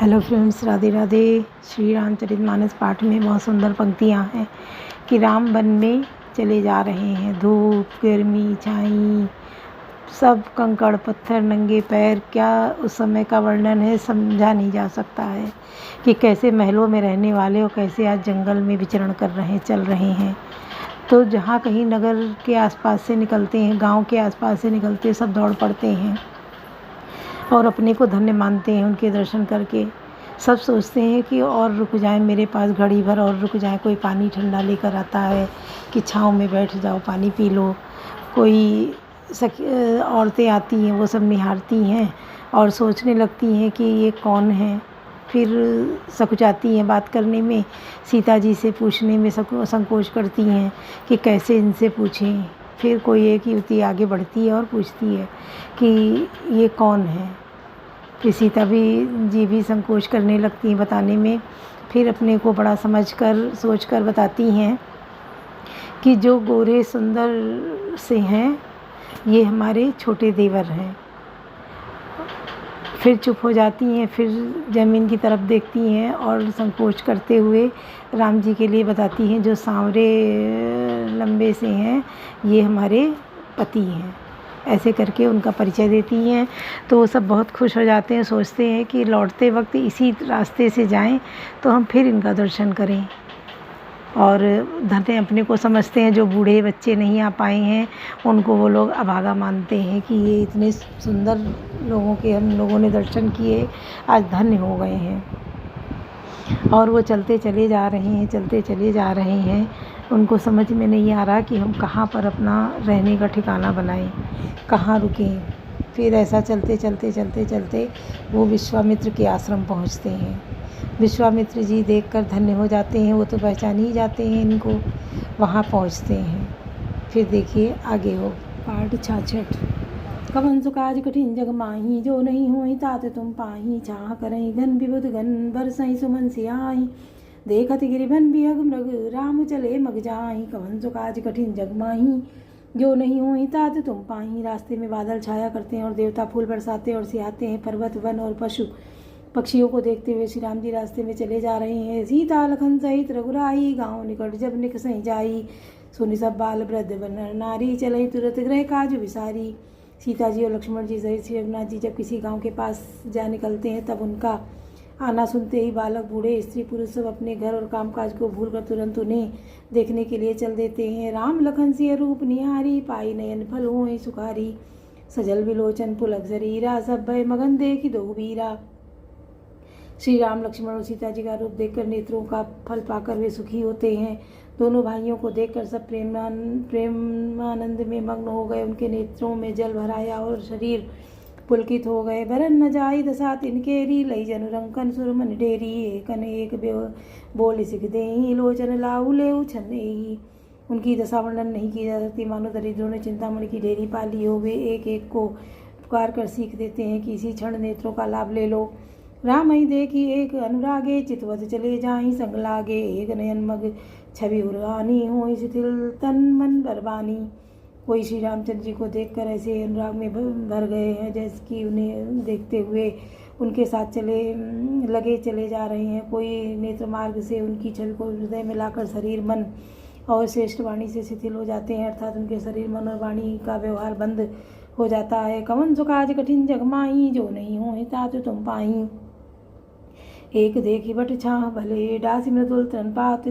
Hello friends, Radhe Radhe. Shri Ramcharitmanas पाठ में बहुत सुंदर पंक्तियाँ हैं कि राम वन में चले जा रहे हैं। धूप, गर्मी, छाई, सब कंकड़ पत्थर, नंगे पैर, क्या उस समय का वर्णन है, समझा नहीं जा सकता है कि कैसे महलों में रहने वाले और कैसे आज जंगल में विचरण कर रहे हैं, चल रहे हैं। तो जहाँ कहीं नगर के आसपास से निकलते हैं, गांव के आसपास से निकलते हैं, सब दौड़ पड़ते हैं और अपने को धन्य मानते हैं उनके दर्शन करके। सब सोचते हैं कि और रुक जाएं, मेरे पास घड़ी भर और रुक जाएं, कोई पानी ठंडा लेकर आता है कि छाँव में बैठ जाओ, पानी पी लो। कोई औरतें आती हैं, वो सब निहारती हैं और सोचने लगती हैं कि ये कौन है। फिर सकुचाती हैं बात करने में, सीता जी से पूछने में संकोच करती हैं कि कैसे इनसे पूछें। फिर कोई एक युवती आगे बढ़ती है और पूछती है कि ये कौन है। फिर सीता भी संकोच करने लगती हैं बताने में। फिर अपने को बड़ा समझकर सोचकर बताती हैं कि जो गोरे सुंदर से हैं ये हमारे छोटे देवर हैं। फिर चुप हो जाती हैं, फिर ज़मीन की तरफ देखती हैं और संकोच करते हुए राम जी के लिए बताती हैं, जो सांवरे लंबे से हैं ये हमारे पति हैं। ऐसे करके उनका परिचय देती हैं। तो वो सब बहुत खुश हो जाते हैं, सोचते हैं कि लौटते वक्त इसी रास्ते से जाएं तो हम फिर इनका दर्शन करें। और धन्य अपने को समझते हैं, जो बूढ़े बच्चे नहीं आ पाए हैं उनको वो लोग अभागा मानते हैं कि ये इतने सुंदर लोगों के हम लोगों ने दर्शन किए, आज धन्य हो गए हैं। और वो चलते चले जा रहे हैं। उनको समझ में नहीं आ रहा कि हम कहाँ पर अपना रहने का ठिकाना बनाएं, कहाँ रुकें। फिर ऐसा चलते वो विश्वामित्र के आश्रम पहुँचते हैं। विश्वामित्र जी देखकर धन्य हो जाते हैं, वो तो पहचान ही जाते हैं इनको। वहाँ पहुँचते हैं। फिर देखिए आगे हो पाठ 66। कवन सु काज कठिन जग माही, जो नहीं होई तात तुम पाही। छाह करई घन विबुध घन, बरसई सुमन सियाही। देखत गिरिवन बिहग मृग, राम चले मग जाही। कवन सु काज कठिन जग माही, जो नहीं होई तात तुम पाही। रास्ते में बादल छाया करते हैं और देवता फूल बरसाते और सियाते हैं। पर्वत, वन और पशु पक्षियों को देखते हुए श्री राम जी रास्ते में चले जा रहे हैं। सीता लखन सहित रघुराई, गाँव निकट जब निक सही जाई। सुनि सब बाल वृद्ध नर नारी, चलई तुरत गृह काज विसारी। सीता जी और लक्ष्मण जी सहित श्री रघुनाथ जी जब किसी गांव के पास जा निकलते हैं, तब उनका आना सुनते ही बालक, बूढ़े, स्त्री, पुरुष सब अपने घर और कामकाज को भूलकर तुरंत उन्हें देखने के लिए चल देते हैं। राम लखन सिय रूप निहारी, पाई नयन फल होए सुखारी। सजल विलोचन पुलक शरीरा, सब भय मगन देखी दो बीरा। श्री राम, लक्ष्मण और सीता जी का रूप देखकर नेत्रों का फल पाकर वे सुखी होते हैं। दोनों भाइयों को देखकर सब प्रेमानंद में मग्न हो गए। उनके नेत्रों में जल भर आया और शरीर पुलकित हो गए। भरन न जाई दशा तिनकेरी, लई जनु रंकन सुरमन डेरी। एकन एक बोल सिख देही, लोचन लाऊ लेऊ छनेही। उनकी दशा वर्णन नहीं की जा सकती, मानो दरिद्रों ने चिंतामणि की डेरी पाली हो। वे एक एक को पुकार कर सीख देते हैं कि इसी क्षण नेत्रों का लाभ ले लो। राम ही देखी एक अनुरागे, चितवत चले जाहि संग लागे। एक नयन मग छवि उर्वानी, हो शिथिल तन मन बरबानी। कोई श्री रामचंद्र जी को देखकर ऐसे अनुराग में भर गए हैं जैसे कि उन्हें देखते हुए उनके साथ चले जा रहे हैं। कोई नेत्र मार्ग से उनकी छवि को हृदय में लाकर शरीर, मन और श्रेष्ठ वाणी से शिथिल हो जाते हैं, अर्थात उनके शरीर, मन और वाणी का व्यवहार बंद हो जाता है। कवन सु काज कठिन जग माही, जो नहीं होहि तात तुम पाही। एक देखी बट छाह भले, डासी मृदुल तन पात।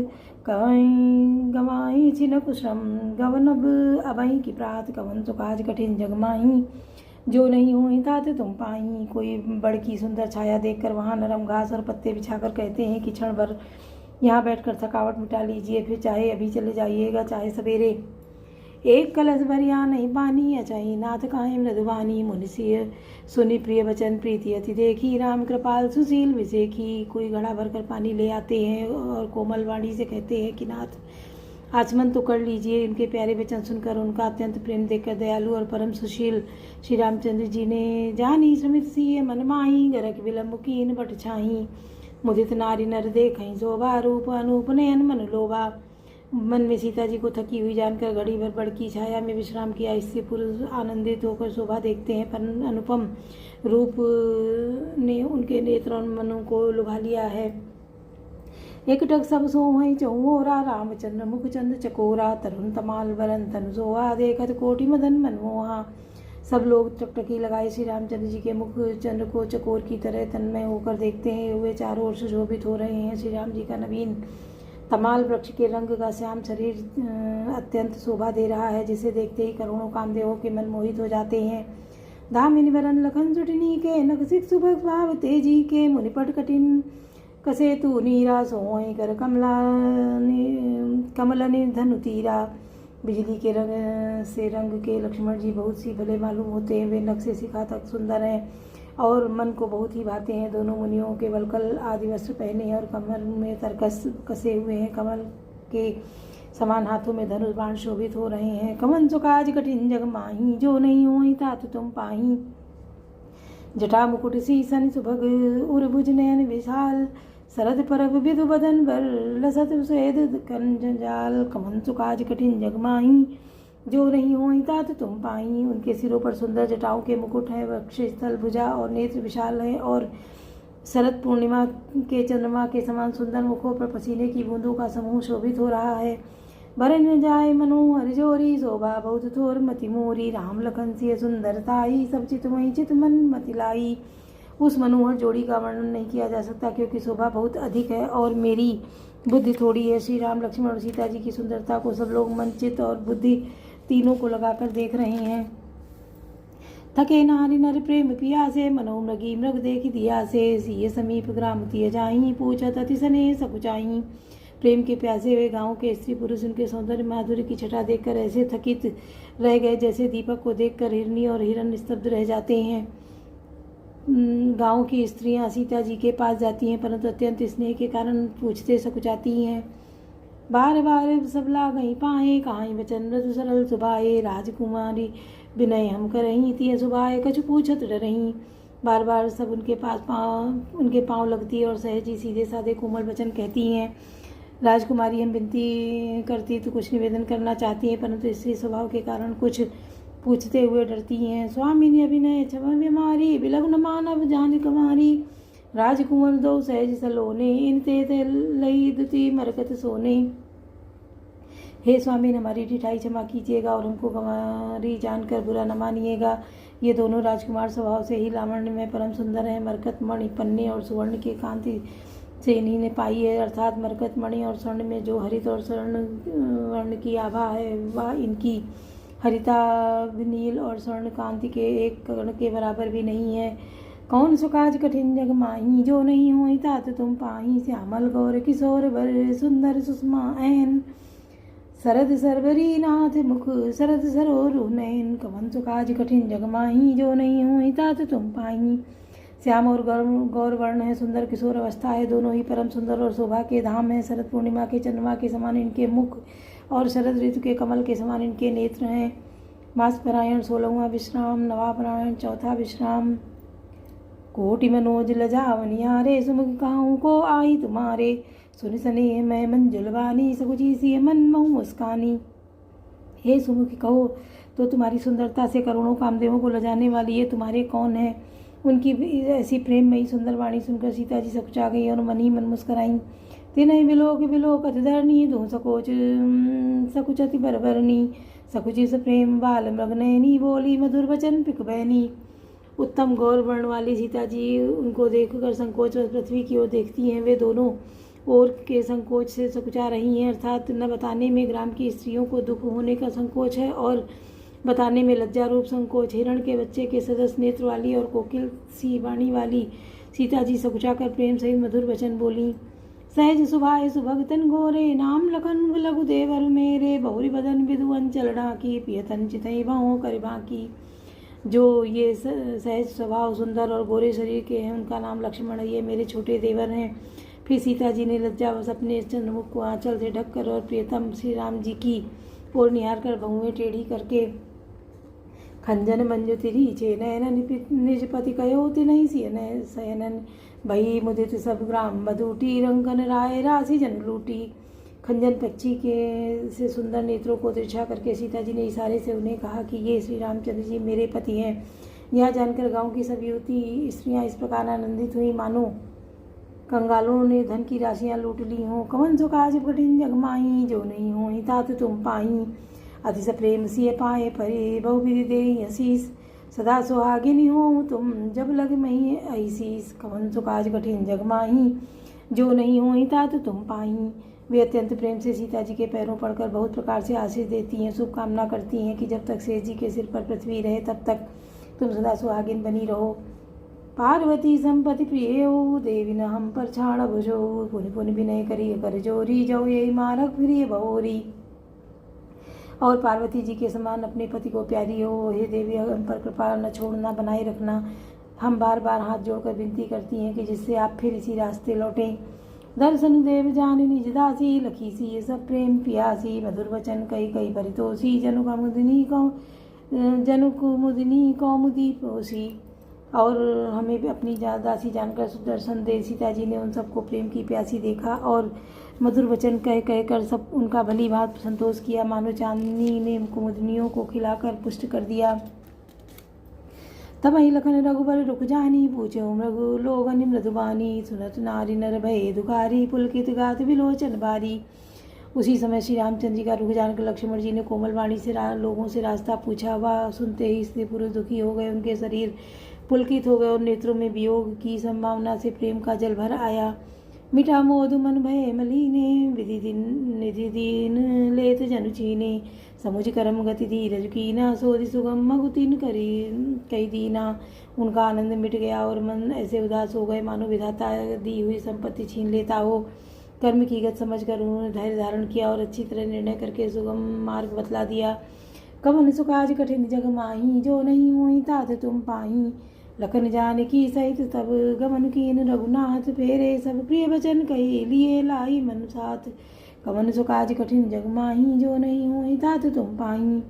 कहीं गवाई छिनक श्रम, गवन अबई की प्रात। कवन सु काज कठिन जग माही, जो नहीं होई तात तुम पाही। कोई बड़ की सुंदर छाया देखकर वहाँ नरम घास और पत्ते बिछाकर कहते हैं कि क्षण भर यहाँ बैठकर थकावट मिटा लीजिए, फिर चाहे अभी चले जाइएगा, चाहे सवेरे। एक कलश भरिया नहीं पानी, अचाई नाथ काहे मृदुवानी। मुनिषि सुनि प्रिय वचन, प्रीति अति देखी। राम कृपाल सुशील विसेखी। कोई घड़ा भरकर पानी ले आते हैं और कोमल वाणी से कहते हैं कि नाथ आचमन तो कर लीजिए। इनके प्यारे वचन सुनकर उनका अत्यंत प्रेम देखकर दयालु और परम सुशील श्री रामचंद्र जी ने जानी श्रमित सिय मन माही। गरक विलम्ब कीन बट छाही, मुदित नारी नर देखहीं शोभा। रूप अनूप नयन मन लोभा। मन में सीता जी को थकी हुई जानकर घड़ी भर बड़ की छाया में विश्राम किया। इससे पुरुष आनंदित होकर शोभा देखते हैं, पर अनुपम रूप ने उनके नेत्र और मनों को लुभा लिया है। एकटक सब सोहई चौरा, रामचंद्र मुख चंद चकोरा, तरुण तमाल बरन तनु सोहा, देखत कोटि मदन मनमोहा। सब लोग टकटकी लगाए श्री रामचंद्र जी के मुख चंद्र को चकोर की तरह तन्मय होकर देखते हैं। वे चारों ओर सुशोभित हो रहे हैं। श्री राम जी का नवीन तमाल वृक्ष के रंग का श्याम शरीर अत्यंत शोभा दे रहा है, जिसे देखते ही करोड़ों कामदेवों के मन मोहित हो जाते हैं। धामिनी वरन लखन जुटनी के, नखसिक सुभग भाव तेजी के, मुनिपट कठिन कसे तू नीरा, सोई कर कमल धनु तीरा। बिजली के रंग से रंग के लक्ष्मण जी बहुत सी भले मालूम होते हैं। वे नख से शिखा तक सुंदर हैं और मन को बहुत ही भाते हैं। दोनों मुनियों के वलकल आदि वस्त्र पहने हैं और कमर में तरकस कसे हुए हैं। कमल के समान हाथों में धनुष बाण शोभित हो रहे हैं। कमन सुकाज कठिन जग माही, जो नहीं होई तात तुम पाही। जटा मुकुट शीसन सुभग उर्भुज नयन विशाल, शरद परब विधु बदन बर लसत स्वेद कंजंजाल। कमन सुकाज कठिन जग माही, जो नहीं होई तात तुम पाई। उनके सिरों पर सुंदर जटाओं के मुकुट हैं, वक्ष स्थल भुजा और नेत्र विशाल हैं और शरद पूर्णिमा के चंद्रमा के समान सुंदर मुखों पर पसीने की बूंदों का समूह शोभित हो रहा है। बरन जाय मनोहर जोरी, शोभा बहुत थोर मति मोरी। राम लखन सिय सुंदरताई, सब चितमयी चित मन मति लाई। उस मनोहर जोड़ी का वर्णन नहीं किया जा सकता, क्योंकि शोभा बहुत अधिक है और मेरी बुद्धि थोड़ी है। श्री राम लक्ष्मण और सीता जी की सुंदरता को सब लोग मन चित्त और बुद्धि तीनों को लगाकर देख रहे हैं। थके नारी नर प्रेम पिया से, मनोमृगी मृग देख दिया से। सिय समीप ग्राम तिय जाई, पूछत अति स्नेह सकुचाई। प्रेम के प्यासे हुए गांव के स्त्री पुरुष उनके सौंदर्य माधुर्य की छटा देखकर ऐसे थकित रह गए जैसे दीपक को देखकर हिरनी और हिरन स्तब्ध रह जाते हैं। गांव की स्त्रियां सीता जी के पास जाती हैं, परंतु अत्यंत स्नेह के कारण पूछते सकुचाती हैं। बार बार सबला गई पाए, कहाई वचन मृदु सरल सुभाए। राजकुमारी विनय हम करही, तिय सुभाए कछु पूछत डरही। बार बार सब उनके पाँव लगती है और सहज ही सीधे साधे कोमल वचन कहती हैं। राजकुमारी हम विनती करती तो कुछ निवेदन करना चाहती हैं, परंतु स्त्री स्वभाव के कारण कुछ पूछते हुए डरती हैं। स्वामिनी अभिनय क्षमा बीमारी, विलग्न मानव जान कमारी। राजकुंवर दो सहज सलोने, इन ते लई दुति मरकत सोने। हे स्वामी, हमारी ढिठाई क्षमा कीजिएगा और हमको कुमारी जानकर बुरा न मानिएगा। ये दोनों राजकुमार स्वभाव से ही लावण्य में परम सुंदर हैं। मरकत मणि पन्ने और सुवर्ण की कांति से इन्हीं ने पाई है, अर्थात मरकत मणि और स्वर्ण में जो हरित और स्वर्ण वर्ण की आभा है, वह इनकी हरिता नील और स्वर्ण कांति के एक कण के बराबर भी नहीं है। कौन सुकाज कठिन जग माही, जो नहीं होई तात तुम पाही। श्यामल गौर किशोर बर, सुंदर सुषमा ऐन। शरद सरवरी नाथ मुख, शरद सरोरु नयन। कवन सुकाज कठिन जग माही, जो नहीं होई तात तुम पाही। श्याम और गौर वर्ण है, सुंदर किशोर अवस्था है, दोनों ही परम सुंदर और शोभा के धाम है। शरद पूर्णिमा के चंद्रमा के समान इनके मुख और शरद ऋतु के कमल के समान इनके नेत्र हैं। मासपरायण 16वां विश्राम, नवापरायण 4था विश्राम। कोटि मनोज लजावनियारे, सुमुख काहू को आई तुम्हारे। सुन स्नेह मैं मंजुलवानी, सकुची सी मन महु मुस्कानी। हे सुमुख, कहो तो तुम्हारी सुंदरता से करोड़ों कामदेवों को लजाने वाली ये तुम्हारे कौन है। उनकी ऐसी प्रेममयी सुंदर वाणी सुनकर सीता जी सकुचा गई और मन ही मन मुस्कराई। तिनहि बिलोक अति धरणी, दो सकोच सकुचति बरबरनी। सकुचि स प्रेम बाल मृगनयनी, बोली मधुर वचन पिक बहनी। उत्तम गौर वर्ण वाली सीता जी उनको देखकर संकोच और पृथ्वी की ओर देखती हैं। वे दोनों ओर के संकोच से सकुचा रही हैं, अर्थात न बताने में ग्राम की स्त्रियों को दुख होने का संकोच है और बताने में लज्जा रूप संकोच। हिरण के बच्चे के सदस्य नेत्र वाली और कोकिल सी वाणी वाली सीता जी सकुचा कर प्रेम सहित मधुर वचन बोली। सहज सुभाए सुभगतन गोरे, नाम लखन लघु देवर मेरे। बहुरी बदन विधु अंचल डाकी, पियतन चितई भावों कर बाकी। जो ये सहज स्वभाव सुंदर और गोरे शरीर के हैं, उनका नाम लक्ष्मण है, ये मेरे छोटे देवर हैं। फिर सीता जी ने लज्जावश अपने चंद्रमुख को आंचल से ढककर और प्रियतम श्री राम जी की ओर निहार कर बहुएं टेढ़ी करके खंजन मंजु तिरीचे नयन निजपति कयो तिनहि सियन सयनन। भई मुदित सब ग्राम बधूटी, रंगन राय राशि जन लूटी। खंजन पक्षी के से सुंदर नेत्रों को तिरछा करके सीता जी ने इशारे से उन्हें कहा कि ये श्री रामचंद्र जी मेरे पति हैं। यह जानकर गांव की सब युवती स्त्रियां इस प्रकार आनंदित हुई मानो कंगालों ने धन की राशियां लूट ली हों। कवन सो काज कठिन जगमाई, जो नहीं हो तात तुम पाई। अति स प्रेम सिय पाए परे, बहुविधि दे आशीष। सदा सुहागिनी हो तुम, जब लग मही ऐसीस। कवन सो काज कठिन जगमाही, जो नहीं हो तात तुम पाई। वे अत्यंत प्रेम से सीता जी के पैरों पड़कर बहुत प्रकार से आशीष देती हैं, शुभकामना करती हैं कि जब तक शेष जी के सिर पर पृथ्वी रहे तब तक तुम सदा सुहागिन बनी रहो। पार्वती संपत्ति प्रिय हो, देवी न हम पर छाड़ भुजो। पुनि पुनि विनय करी कर जोरी, जो यही मारक प्रिय बहुरी। और पार्वती जी के समान अपने पति को प्यारी हो, हे देवी हम पर कृपा न छोड़ना, बनाए रखना। हम बार बार हाथ जोड़कर विनती करती हैं कि जिससे आप फिर इसी रास्ते लौटें। दर्शन देव जान निज दासी, लखी सी ये सब प्रेम पियासी। मधुर वचन कई कई परितोषी, जनु कुमुदिनी कौमुदी पोसी। और हमें भी अपनी दासी जानकर सुदर्शन देव सीता जी ने उन सबको प्रेम की प्यासी देखा और मधुर वचन कह कर सब उनका भली भांति संतोष किया, मानो चांदनी ने कुमुदनियों को खिलाकर पुष्ट कर दिया। तब ही लखन रघुबर रुक जानी, पूछो मृगु लोगन मृदुबानी। सुनत नारी नर भय दुखारी, पुलकित गात विलोचन बारी। उसी समय श्री रामचंद्र जी का रुख जानकर लक्ष्मण जी ने कोमल वाणी से लोगों से रास्ता पूछा। वह सुनते ही स्त्री पुरुष दुखी हो गए, उनके शरीर पुलकित हो गए और नेत्रों में वियोग की संभावना से प्रेम का जल भर आया। मिठा मोद मन भय मलीने, विधि निधि दीन लेत जनु चीने। समुझ करम गति धीरज कीना, सोधि सुगम मगुतिन कई दीना। उनका आनंद मिट गया और मन ऐसे उदास हो गए मानो विधाता दी हुई संपत्ति छीन लेता हो। कर्म की गत समझकर उन्होंने धैर्य धारण किया और अच्छी तरह निर्णय करके सुगम मार्ग बतला दिया। कवन सुकाज कठिन जग माही, जो नहीं होई तात तुम पाही। लखन जानकी सहित तब गमन कीन रघुनाथ, फेरे सब प्रिय वचन कही लिए लाई मन साथ। कवन सुकाज कठिन जग माही, जो नहीं होई तात तुम पाही।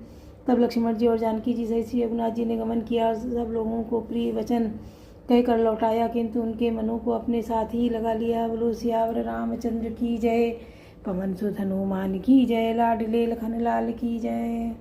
तब लक्ष्मण जी और जानकी जी सहित श्री रघुनाथ जी ने गमन किया और सब लोगों को प्रिय वचन कहकर लौटाया, किंतु उनके मनों को अपने साथ ही लगा लिया। बोलो सियावर रामचंद्र की जय, पवन सुत हनुमान की जय, लाडले लखन लाल की जय।